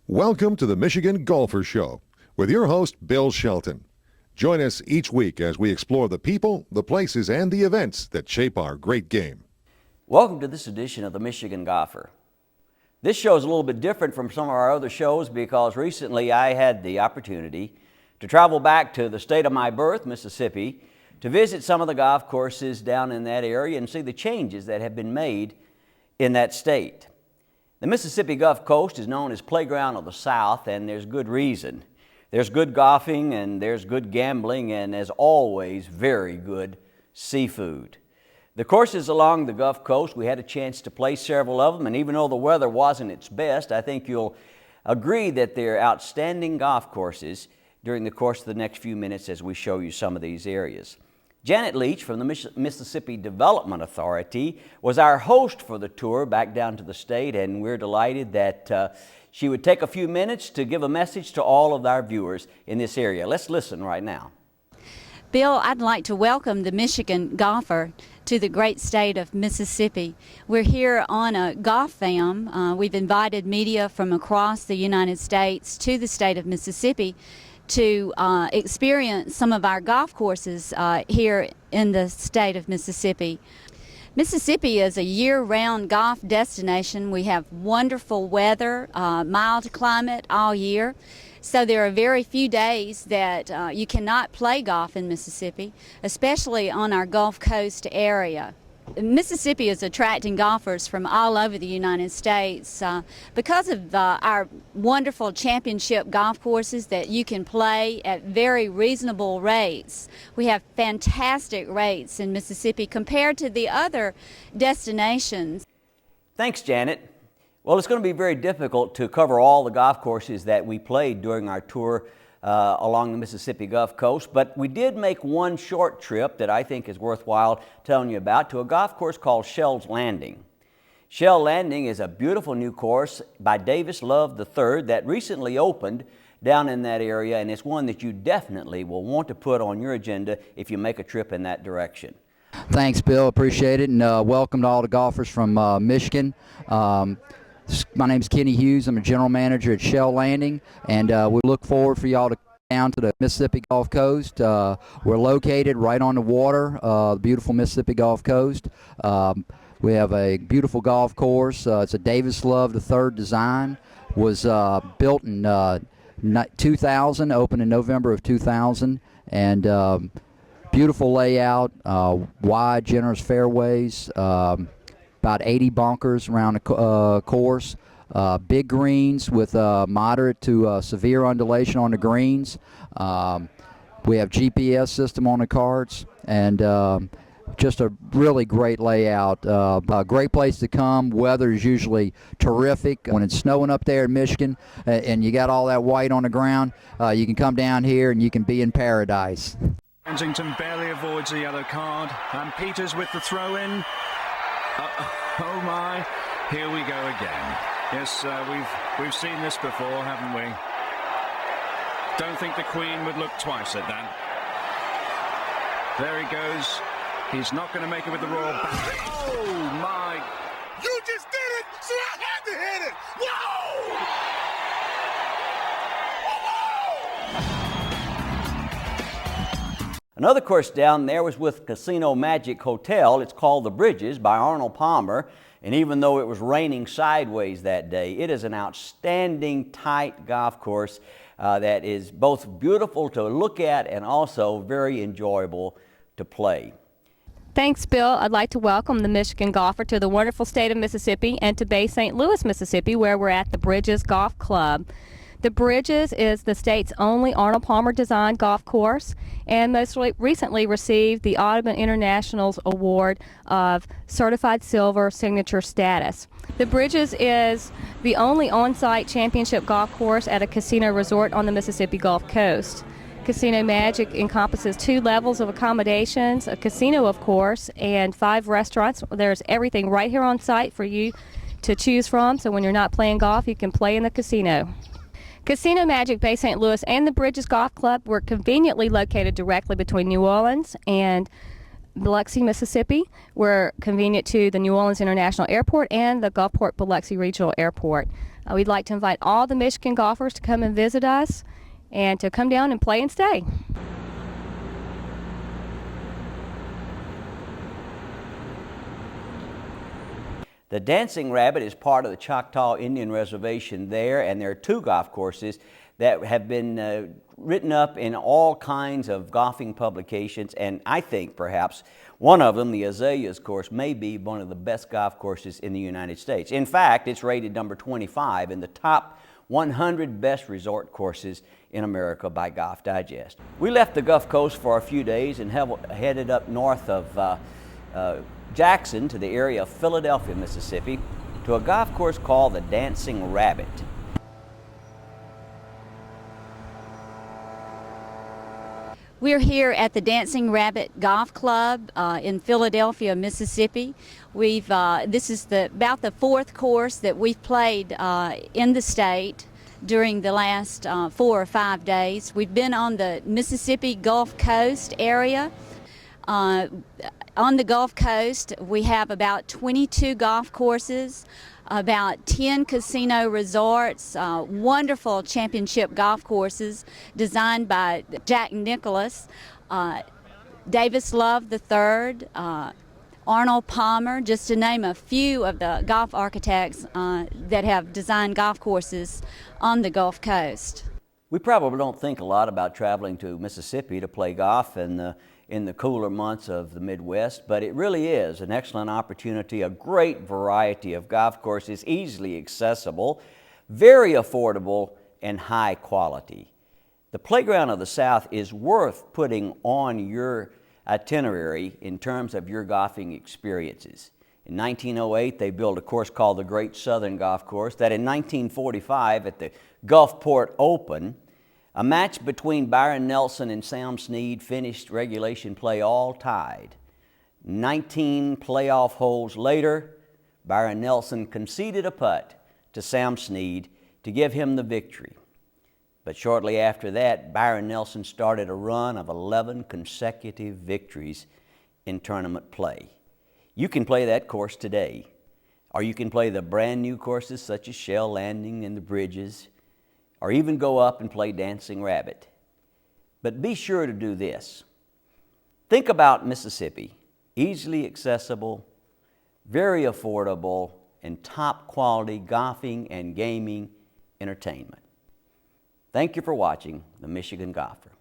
Welcome to the Michigan Golfer Show with your host, Bill Shelton. Join us each week as we explore the people, the places, and the events that shape our great game. Welcome to this edition of the Michigan Golfer. This show is a little bit different from some of our other shows because recently I had the opportunity to travel back to the state of my birth, Mississippi, to visit some of the golf courses down in that area and see the changes that have been made in that state. The Mississippi Gulf Coast is known as Playground of the South, and there's good reason. There's good golfing, and there's good gambling, and as always, very good seafood. The courses along the Gulf Coast, we had a chance to play several of them, and even though the weather wasn't its best, I think you'll agree that they're outstanding golf courses during the course of the next few minutes as we show you some of these areas. Janet Leach from the Mississippi Development Authority was our host for the tour back down to the state, and we're delighted that she would take a few minutes to give a message to all of our viewers in this area. Let's listen right now. Bill, I'd like to welcome the Michigan golfer to the great state of Mississippi. We're here on a golf fam. We've invited media from across the United States to the state of Mississippi to experience some of our golf courses here in the state of Mississippi. Mississippi is a year-round golf destination. We have wonderful weather, mild climate all year. So there are very few days that you cannot play golf in Mississippi, especially on our Gulf Coast area. Mississippi is attracting golfers from all over the United States because of our wonderful championship golf courses that you can play at very reasonable rates. We have fantastic rates in Mississippi compared to the other destinations. Thanks, Janet. Well, it's going to be very difficult to cover all the golf courses that we played during our tour along the Mississippi Gulf Coast, but we did make one short trip that I think is worthwhile telling you about to a golf course called Shell's Landing. Shell Landing is a beautiful new course by Davis Love III that recently opened down in that area, and it's one that you definitely will want to put on your agenda if you make a trip in that direction. Thanks, Bill. Appreciate it, and welcome to all the golfers from Michigan. My name's Kenny Hughes. I'm a general manager at Shell Landing, and we look forward for y'all to come down to the Mississippi Gulf Coast. We're located right on the water, the beautiful Mississippi Gulf Coast. We have a beautiful golf course. It's a Davis Love III design. Was built in 2000, opened in November of 2000, and beautiful layout, wide, generous fairways. About 80 bunkers around the course, big greens with moderate to severe undulation on the greens. We have GPS system on the carts, and just a really great layout. A great place to come. Weather is usually terrific. When it's snowing up there in Michigan and you got all that white on the ground, you can come down here and you can be in paradise. Kensington barely avoids the yellow card, and Peters with the throw-in. Oh my, here we go again. Yes, we've seen this before, haven't we? Don't think the Queen would look twice at that. There he goes. He's not going to make it with the royal back. Oh my! You just did it, so I had to hit it. Whoa! Another course down there was with Casino Magic Hotel. It's called The Bridges by Arnold Palmer. And even though it was raining sideways that day, it is an outstanding, tight golf course that is both beautiful to look at and also very enjoyable to play. Thanks, Bill. I'd like to welcome the Michigan golfer to the wonderful state of Mississippi and to Bay St. Louis, Mississippi, where we're at the Bridges Golf Club. The Bridges is the state's only Arnold Palmer designed golf course and most recently received the Audubon International's Award of Certified Silver Signature Status. The Bridges is the only on-site championship golf course at a casino resort on the Mississippi Gulf Coast. Casino Magic encompasses 2 levels of accommodations, a casino of course, and 5 restaurants. There's everything right here on site for you to choose from, so when you're not playing golf, you can play in the casino. Casino Magic Bay St. Louis and the Bridges Golf Club were conveniently located directly between New Orleans and Biloxi, Mississippi. We're convenient to the New Orleans International Airport and the Gulfport Biloxi Regional Airport. We'd like to invite all the Michigan golfers to come and visit us and to come down and play and stay. The Dancing Rabbit is part of the Choctaw Indian Reservation there, and there are 2 golf courses that have been written up in all kinds of golfing publications, and I think perhaps one of them, the Azaleas course, may be one of the best golf courses in the United States. In fact, it's rated number 25 in the top 100 best resort courses in America by Golf Digest. We left the Gulf Coast for a few days and headed up north of Jackson to the area of Philadelphia, Mississippi, to a golf course called the Dancing Rabbit. We're here at the Dancing Rabbit Golf Club in Philadelphia, Mississippi. This is about the 4th course that we've played in the state during the last 4 or 5 days. We've been on the Mississippi Gulf Coast area. On the Gulf Coast, we have about 22 golf courses, about 10 casino resorts, wonderful championship golf courses designed by Jack Nicklaus, Davis Love III, Arnold Palmer, just to name a few of the golf architects that have designed golf courses on the Gulf Coast. We probably don't think a lot about traveling to Mississippi to play golf in the cooler months of the Midwest, but it really is an excellent opportunity, a great variety of golf courses, easily accessible, very affordable, and high quality. The Playground of the South is worth putting on your itinerary in terms of your golfing experiences. In 1908, they built a course called the Great Southern Golf Course that in 1945 at the Gulfport Open, a match between Byron Nelson and Sam Snead finished regulation play all tied. 19 playoff holes later, Byron Nelson conceded a putt to Sam Snead to give him the victory. But shortly after that, Byron Nelson started a run of 11 consecutive victories in tournament play. You can play that course today, or you can play the brand new courses such as Shell Landing and the Bridges, or even go up and play Dancing Rabbit. But be sure to do this. Think about Mississippi, easily accessible, very affordable, and top quality golfing and gaming entertainment. Thank you for watching The Michigan Golfer.